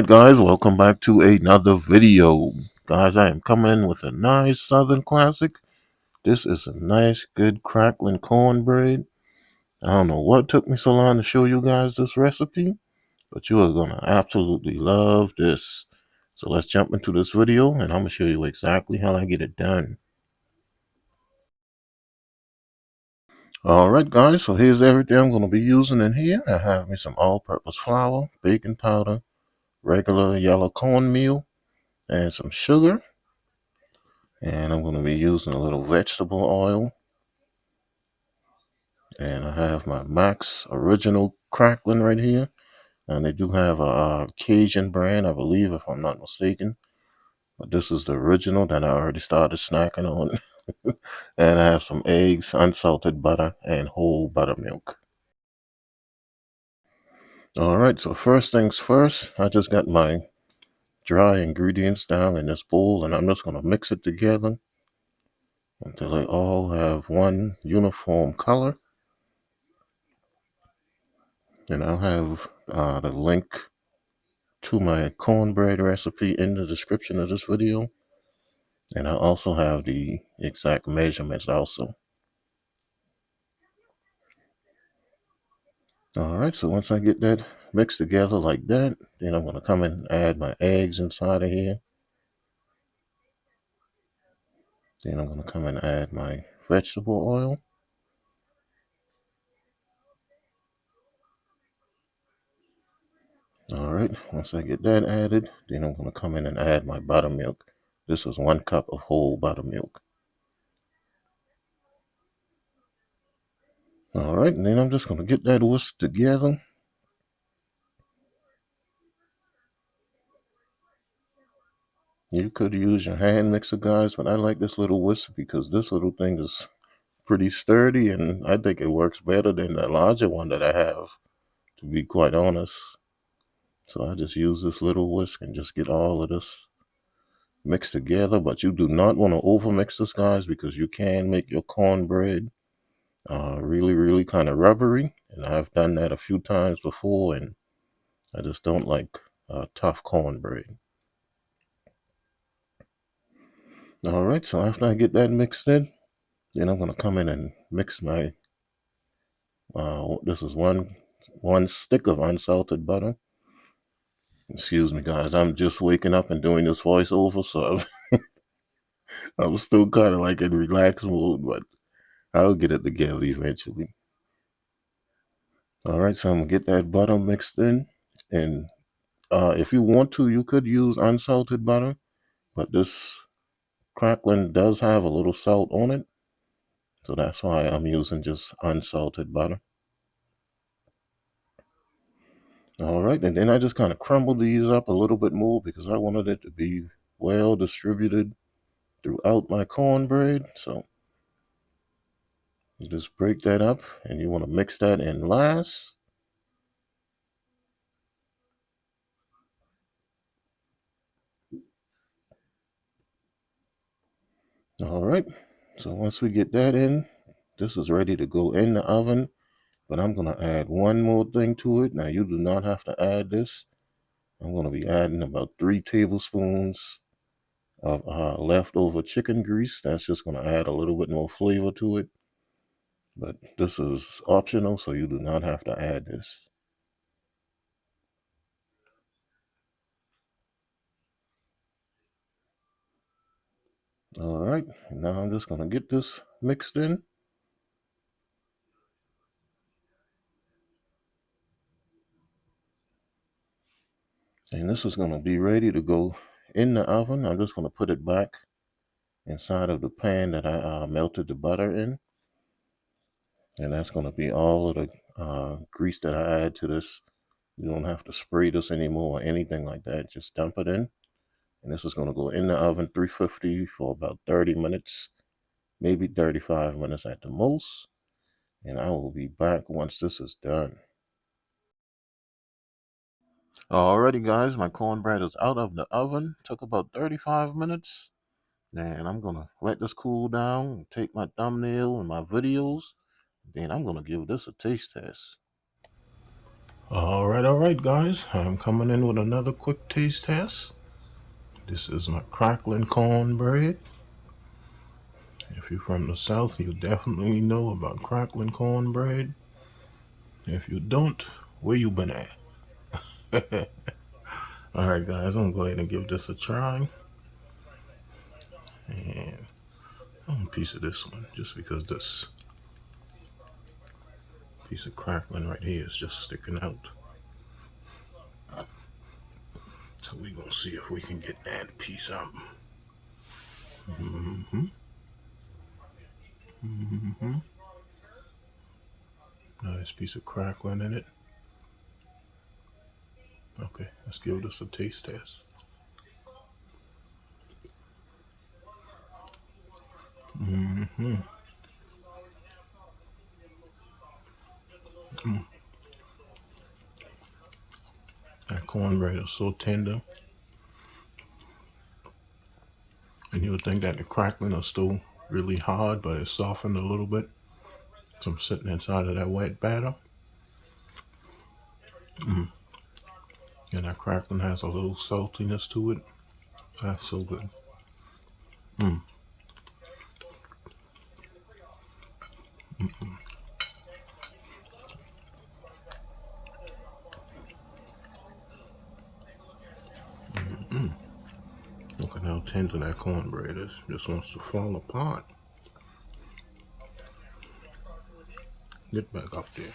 Alright guys, welcome back to another video. Guys, I am coming in with a nice southern classic. This is a nice good crackling cornbread. I don't know what took me so long to show you guys this recipe, but you are going to absolutely love this. So let's jump into this video and I'm going to show you exactly how I get it done. Alright guys, so here's everything I'm going to be using in here. I have me some all-purpose flour, baking powder, regular yellow cornmeal, and some sugar. And I'm going to be using a little vegetable oil. And I have my Max Original Cracklin right here. And they do have a Cajun brand, I believe, if I'm not mistaken. But this is the original that I already started snacking on. And I have some eggs, unsalted butter, and whole buttermilk. Alright, so first things first, I just got my dry ingredients down in this bowl. And I'm just going to mix it together until they all have one uniform color. And I'll have the link to my cornbread recipe in the description of this video. And I also have the exact measurements also. Alright, so once I get that mixed together like that, then I'm going to come in and add my eggs inside of here. Then I'm going to come in and add my vegetable oil. Alright, once I get that added, then I'm going to come in and add my buttermilk. This is 1 cup of whole buttermilk. Alright, and then I'm just going to get that whisked together. You could use your hand mixer, guys, but I like this little whisk because this little thing is pretty sturdy, and I think it works better than the larger one that I have, to be quite honest. So I just use this little whisk and just get all of this mixed together. But you do not want to over mix this, guys, because you can make your cornbread really kind of rubbery, and I've done that a few times before, and I just don't like tough cornbread. Alright, so after I get that mixed in, then I'm going to come in and mix my this is one stick of unsalted butter. Excuse me, guys. I'm just waking up and doing this voiceover, so I'm still kind of like in relaxed mode, but I'll get it together eventually. All right, so I'm gonna get that butter mixed in, and if you want to, you could use unsalted butter, but this Cracklin does have a little salt on it, so that's why I'm using just unsalted butter. All right, and then I just kind of crumbled these up a little bit more because I wanted it to be well distributed throughout my cornbread. So you just break that up and you want to mix that in last. All right, so once we get that in, this is ready to go in the oven, but I'm going to add one more thing to it. Now you do not have to add this. I'm going to be adding about 3 tablespoons of leftover chicken grease. That's just going to add a little bit more flavor to it. But this is optional, so you do not have to add this. All right, now I'm just going to get this mixed in. And this is going to be ready to go in the oven. I'm just going to put it back inside of the pan that I melted the butter in. And that's going to be all of the grease that I add to this. You don't have to spray this anymore or anything like that. Just dump it in. And this is going to go in the oven 350 for about 30 minutes, maybe 35 minutes at the most. And I will be back once this is done. Alrighty guys, my cornbread is out of the oven. Took about 35 minutes. And I'm going to let this cool down, take my thumbnail and my videos. Then I'm going to give this a taste test. Alright, guys. I'm coming in with another quick taste test. This is my Cracklin cornbread. If you're from the South, you definitely know about Cracklin cornbread. If you don't, where you been at? Alright, guys, I'm going to go ahead and give this a try. And I'm going to piece of this one, just because this piece of Cracklin right here is just sticking out. So we're going to see if we can get that piece out. Nice piece of Cracklin in it. Okay, let's give this a taste test. That cornbread is so tender. And you would think that the Cracklin is still really hard, but it's softened a little bit from sitting inside of that wet batter. And that Cracklin has a little saltiness to it. That's so good. Look at how tender that cornbread is. Just wants to fall apart. Get back up there.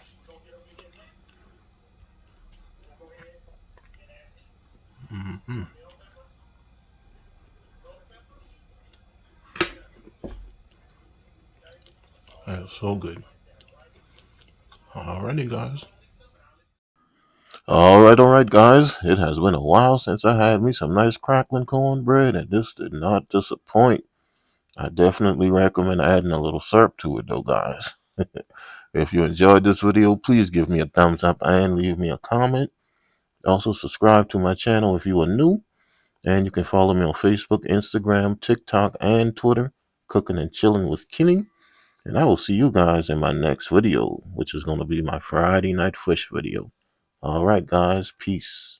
That's so good. Alrighty, guys. Alright, guys. It has been a while since I had me some nice Cracklin cornbread, and this did not disappoint. I definitely recommend adding a little syrup to it, though, guys. If you enjoyed this video, please give me a thumbs up and leave me a comment. Also, subscribe to my channel if you are new, and you can follow me on Facebook, Instagram, TikTok, and Twitter, Cooking and Chilling with Kenny. And I will see you guys in my next video, which is going to be my Friday night fish video. Alright, guys. Peace.